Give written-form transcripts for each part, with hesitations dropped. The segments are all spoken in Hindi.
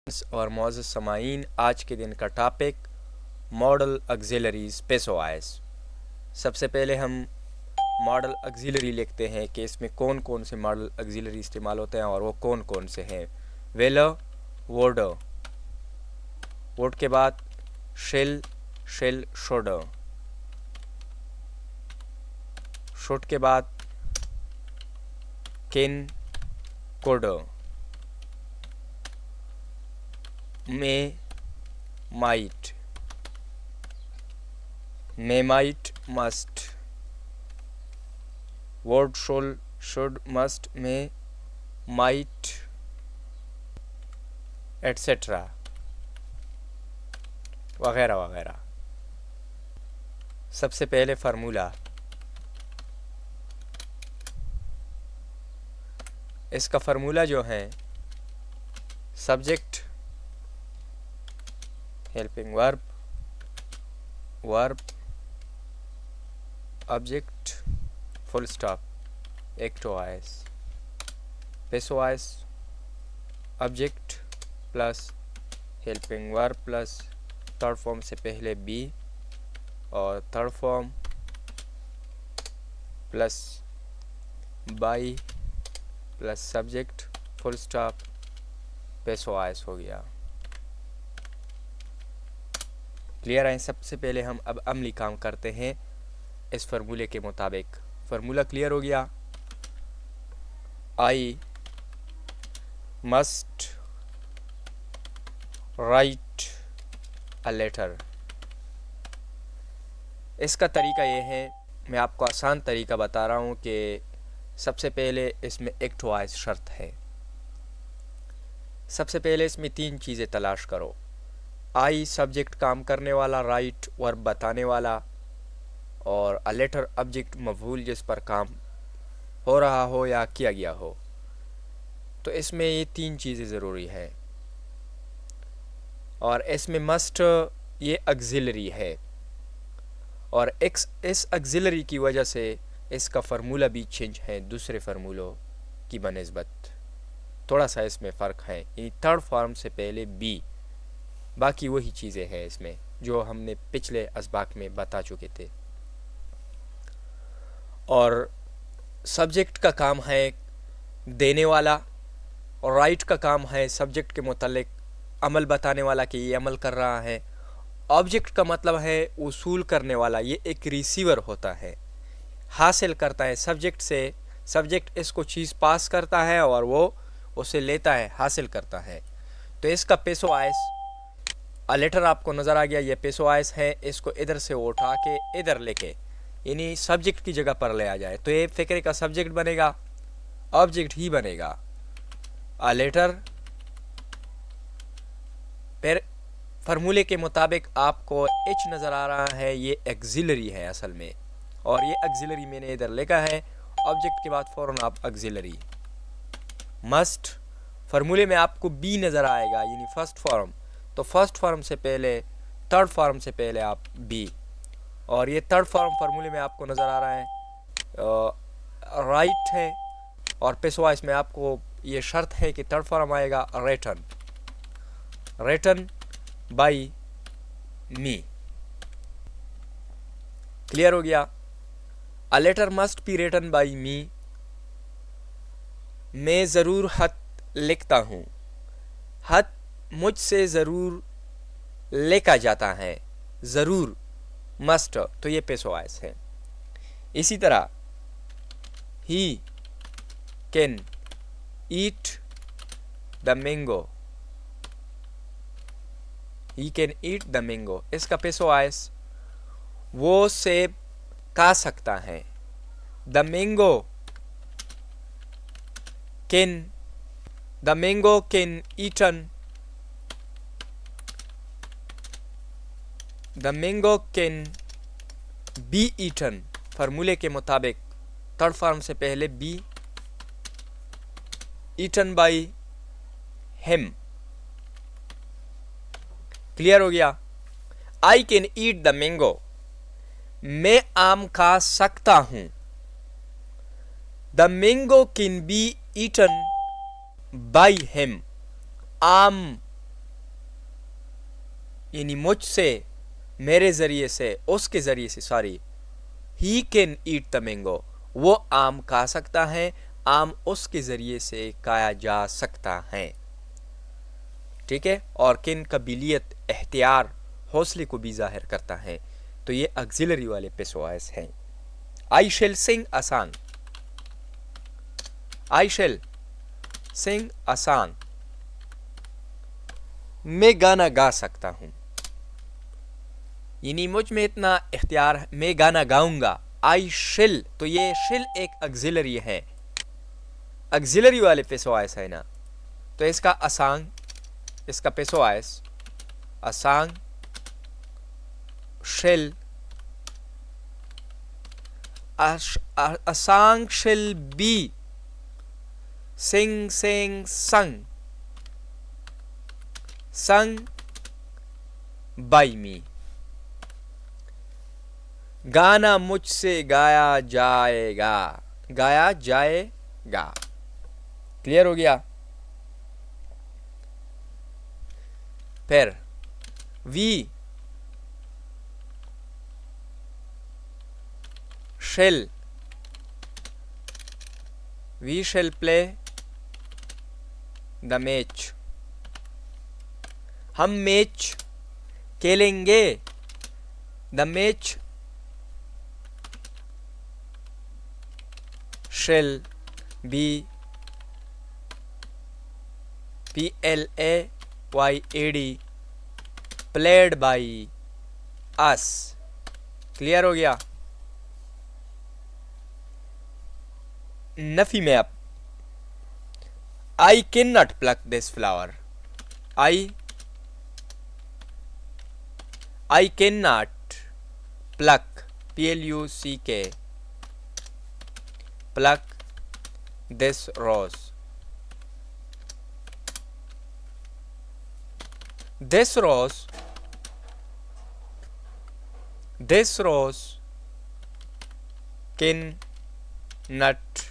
और मौजूद समाईन, आज के दिन का टॉपिक मॉडल ऑक्सिलरीज पेशवाइज। सबसे पहले हम मॉडल ऑक्सिलरी लिखते हैं कि इसमें कौन कौन से मॉडल ऑक्सिलरी इस्तेमाल होते हैं और वो कौन कौन से हैं। वेलर, वोडर, वोड के बाद शेल, शेल शोडर, शोट के बाद किन, कोडर, में, might, may might, must, would, shall, should, must, may, might, etcetera वगैरह वगैरह। सबसे पहले फार्मूला, इसका फार्मूला जो है subject, helping verb, verb, object, full stop, activewise, passivewise, object plus helping verb plus third form से पहले बी और third form plus by plus subject, full stop, passivewise हो गया। क्लियर है? सबसे पहले हम अब अमली काम करते हैं इस फार्मूले के मुताबिक। फार्मूला क्लियर हो गया। I must write a letter. इसका तरीका ये है, मैं आपको आसान तरीका बता रहा हूँ कि सबसे पहले इसमें एक्टवाइज शर्त है। सबसे पहले इसमें तीन चीज़ें तलाश करो। आई सब्जेक्ट काम करने वाला, राइट वर्ब बताने वाला, और अ लेटर ऑब्जेक्ट मफूल जिस पर काम हो रहा हो या किया गया हो। तो इसमें ये तीन चीज़ें ज़रूरी है और इसमें मस्ट ये ऑक्सिलरी है और इस ऑक्सिलरी की वजह से इसका फार्मूला भी चेंज है दूसरे फार्मूलों की बनिस्बत। थोड़ा सा इसमें फ़र्क है, यानी थर्ड फॉर्म से पहले बी, बाकी वही चीज़ें हैं इसमें जो हमने पिछले असबाक में बता चुके थे। और सब्जेक्ट का काम है देने वाला और राइट का काम है सब्जेक्ट के मुतालिक अमल बताने वाला कि ये अमल कर रहा है। ऑब्जेक्ट का मतलब है वसूल करने वाला, ये एक रिसीवर होता है, हासिल करता है सब्जेक्ट से। सब्जेक्ट इसको चीज़ पास करता है और वो उसे लेता है, हासिल करता है। तो इसका पेशवाइज अ लेटर आपको नज़र आ गया, ये पेशवाइज है। इसको इधर से उठा के इधर लेके यानी सब्जेक्ट की जगह पर ले आ जाए तो ये फिक्रे का सब्जेक्ट बनेगा, ऑब्जेक्ट ही बनेगा। अ लेटर, फिर फार्मूले के मुताबिक आपको एच नज़र आ रहा है, ये ऑक्सिलरी है असल में, और ये ऑक्सिलरी मैंने इधर लिखा है। ऑब्जेक्ट के बाद फ़ौरन आप ऑक्सिलरी। मस्ट, फार्मूले में आपको बी नज़र आएगा यानी फर्स्ट फॉर्म, तो फर्स्ट फॉर्म से पहले थर्ड फॉर्म से पहले आप बी, और ये थर्ड फॉर्म फार्मूले में आपको नज़र आ रहा है राइट है। और पेशवाइज में आपको ये शर्त है कि थर्ड फॉर्म आएगा written, written by me. Clear हो गया? A letter must be written by me. मैं ज़रूर खत लिखता हूँ, खत मुझसे ज़रूर लिखा जाता है, ज़रूर मस्ट, तो ये पेशवाइज है। इसी तरह he can eat the mango, he can eat the mango, इसका पेशवाइज वो सेब खा सकता है। The mango can, the mango can eaten, the mango can be eaten. फार्मूले के मुताबिक थर्ड फॉर्म से पहले be, eaten by him. Clear हो गया? I can eat the mango, मैं आम खा सकता हूं। The mango can be eaten by him, आम यानी मुझसे, मेरे ज़रिए से, उसके ज़रिए से, sorry, he can eat the mango, वो आम खा सकता है, आम उसके ज़रिए से खाया जा सकता है। ठीक है, और कैन काबिलियत, एहतियार, हौसले को भी ज़ाहिर करता है। तो ये ऑक्सिलरी वाले पेशवाइज हैं। I shall sing a song, I shall sing a song, मैं गाना गा सकता हूँ, यानी मुझ में इतना इख्तियार है, मैं गाना गाऊंगा। आई शिल, तो ये शिल एक ऑक्सिलरी है, ऑक्सिलरी वाले पेशवाइज है ना। तो इसका असांग, इसका पेशवाइज असांग शिल, असांग शिल बी सिंग सिंग संग, संग बाई मी, गाना मुझसे गाया जाएगा, गाया जाएगा। क्लियर हो गया। फिर we shall, we shall play the match, हम मैच खेलेंगे। The match shall be PLAYED played by us. Clear हो गया। नफी में अब I can not pluck this flower, I can not pluck, PLUCK, pluck this rose, this rose can not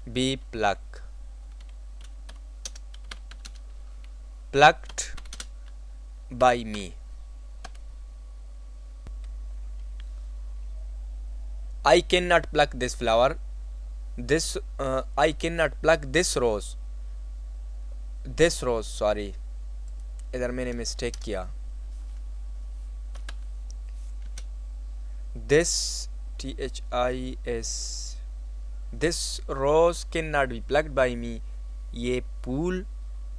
be plucked by me. I cannot pluck this flower, I cannot pluck this rose, sorry, इधर मैंने मिस्टेक किया। this THIS, this rose cannot be plucked by me, ये फूल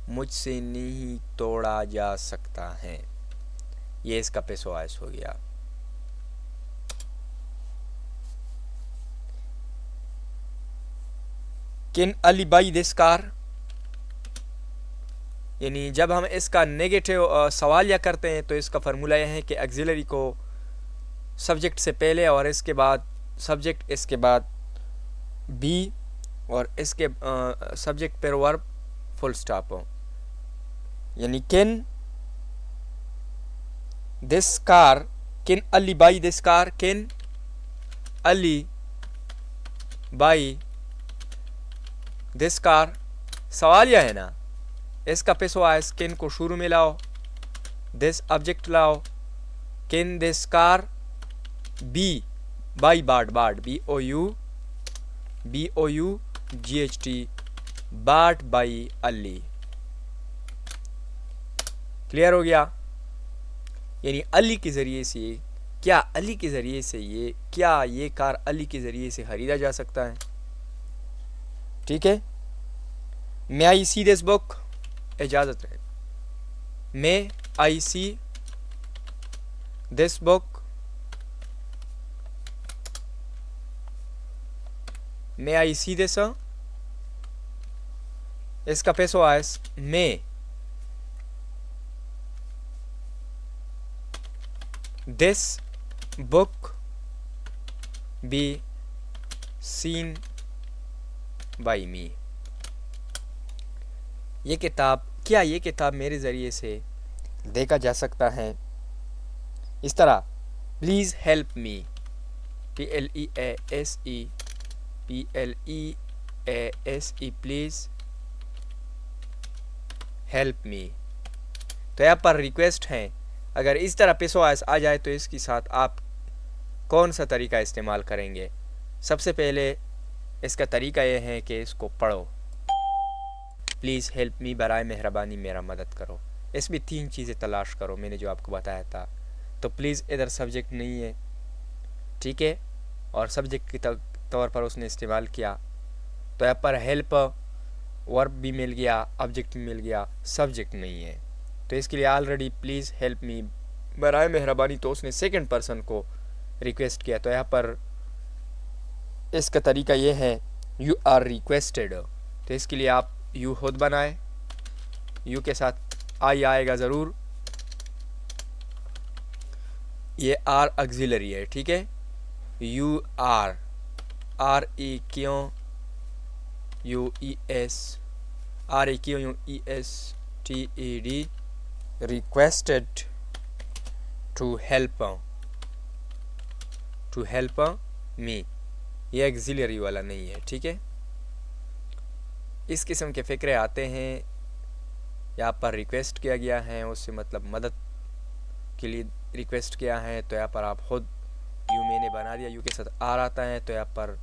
मुझसे नहीं तोड़ा जा सकता है। ये इसका पेशवाइज हो गया। Can Ali by this car, यानी जब हम इसका नेगेटिव सवाल या करते हैं तो इसका फार्मूला यह है कि ऑक्सिलरी को सब्जेक्ट से पहले और इसके बाद सब्जेक्ट, इसके बाद बी और इसके सब्जेक्ट पर वर्ब फुल स्टॉप हो। यानी can this car, can Ali by this car, can Ali by this car, सवाल यह है ना, इसका पेशवाइज कैन को शुरू में लाओ, दिस ऑब्जेक्ट लाओ, can this car be by bought, BOUGHT bought by Ali. Clear हो गया। यानी अली के ज़रिए से, क्या अली के ज़रिए से ये कार अली के ज़रिए से खरीदा जा सकता है। ठीक है। May I see this book, इजाज़त है। May I see this book, may I see this, इसका passivewise may this book be seen by me, ये किताब, क्या ये किताब मेरे ज़रिए से देखा जा सकता है। इस तरह please help me, PLEASE please help me. तो यहाँ पर रिक्वेस्ट है, अगर इस तरह पेशो आयस आ जाए तो इसके साथ आप कौन सा तरीका इस्तेमाल करेंगे? सबसे पहले इसका तरीका यह है कि इसको पढ़ो। प्लीज़ हेल्प मी, बराए मेहरबानी मेरा मदद करो। इसमें 3 चीज़ें तलाश करो, मैंने जो आपको बताया था। तो प्लीज़ इधर सब्जेक्ट नहीं है, ठीक है, और सब्जेक्ट के तौर पर उसने इस्तेमाल किया, तो यहाँ पर हेल्प वर्ब भी मिल गया, ऑब्जेक्ट भी मिल गया, सब्जेक्ट नहीं है। तो इसके लिए ऑलरेडी प्लीज़ हेल्प मी, बराए मेहरबानी, तो उसने सेकंड पर्सन को रिक्वेस्ट किया। तो यहाँ पर इसका तरीका ये है, यू आर रिक्वेस्टेड। तो इसके लिए आप यू खुद बनाए, यू के साथ आई आएगा ज़रूर, ये आर ऑक्सिलरी है, ठीक है। You are, R E Q U E S, R E Q U E S T E D, requested to help me, ये ऑक्सिलरी वाला नहीं है, ठीक है। इस किस्म के फ़िक्रे आते हैं। यहाँ पर रिक्वेस्ट किया गया है, उससे मतलब मदद के लिए रिक्वेस्ट किया है, तो यहाँ पर आप खुद यू मैंने बना दिया, यू के साथ आर आता है, तो यहाँ पर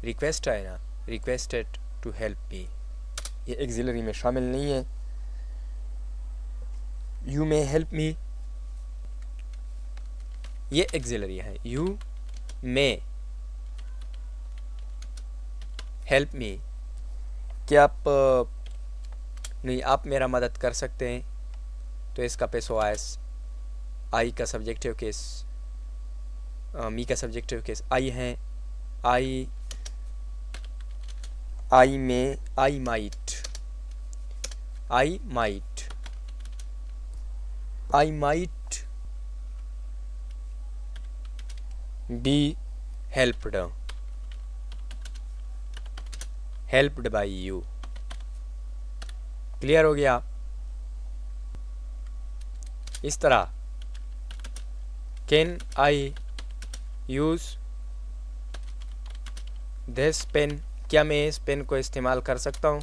रिक्वेस्ट है ना, रिक्वेस्टेड टू हेल्प मी, ये ऑक्सिलरी में शामिल नहीं है। यू मे हेल्प मी, ये ऑक्सिलरी है। यू मे हेल्प मी, क्या आप नहीं, आप मेरा मदद कर सकते हैं। तो इसका पेशो आयस, आई का सब्जेक्टिव केस, मी का सब्जेक्टिव केस आई है। आई में I might be helped by you. Clear हो गया? इस तरह can I use this pen, क्या मैं इस पेन को इस्तेमाल कर सकता हूँ?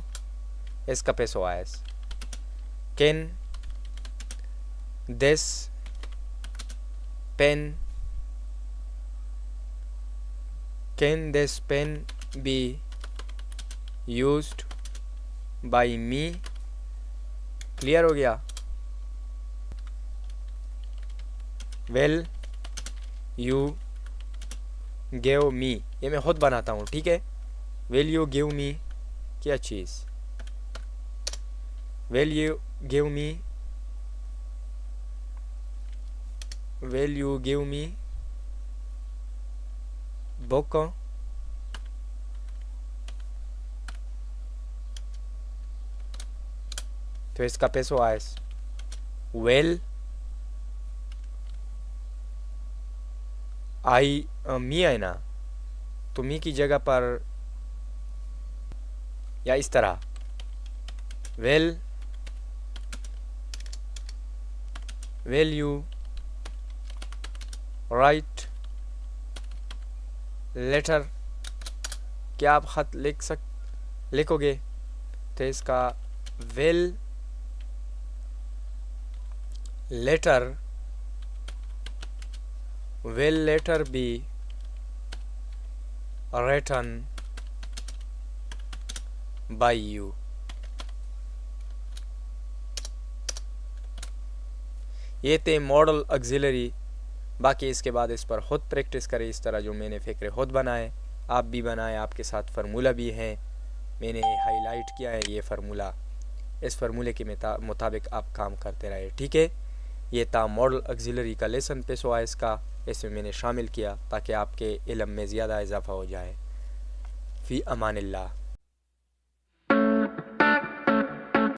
इसका पेशो आयस, can this pen be used by me. Clear हो गया? वेल यू गिव मी, ये मैं खुद बनाता हूँ, ठीक है। विल यू गिव मी, क्या चीज़, will you give me book, तो इसका पेशो आयस, वेल आई मी है ना, तो मी की जगह पर या इस तरह, वेल यू राइट लेटर, क्या आप ख़त लिखोगे? तो इसका well letter be written by you. ये थे मॉडल ऑक्सिलरी। बाकी इसके बाद इस पर ख़ुद प्रैक्टिस करें, इस तरह जो मैंने फ़िक्रे ख़ुद बनाए, आप भी बनाएं। आपके साथ फार्मूला भी है, मैंने हाईलाइट किया है ये फार्मूला, इस फार्मूले के मुताबिक आप काम करते रहे, ठीक है। ये था मॉडल ऑक्सिलरी का लेसन पेशो आयस का, इसमें मैंने शामिल किया ताकि आपके इल्म में ज़्यादा इजाफ़ा हो जाए। फ़ी अमानिल्लाह।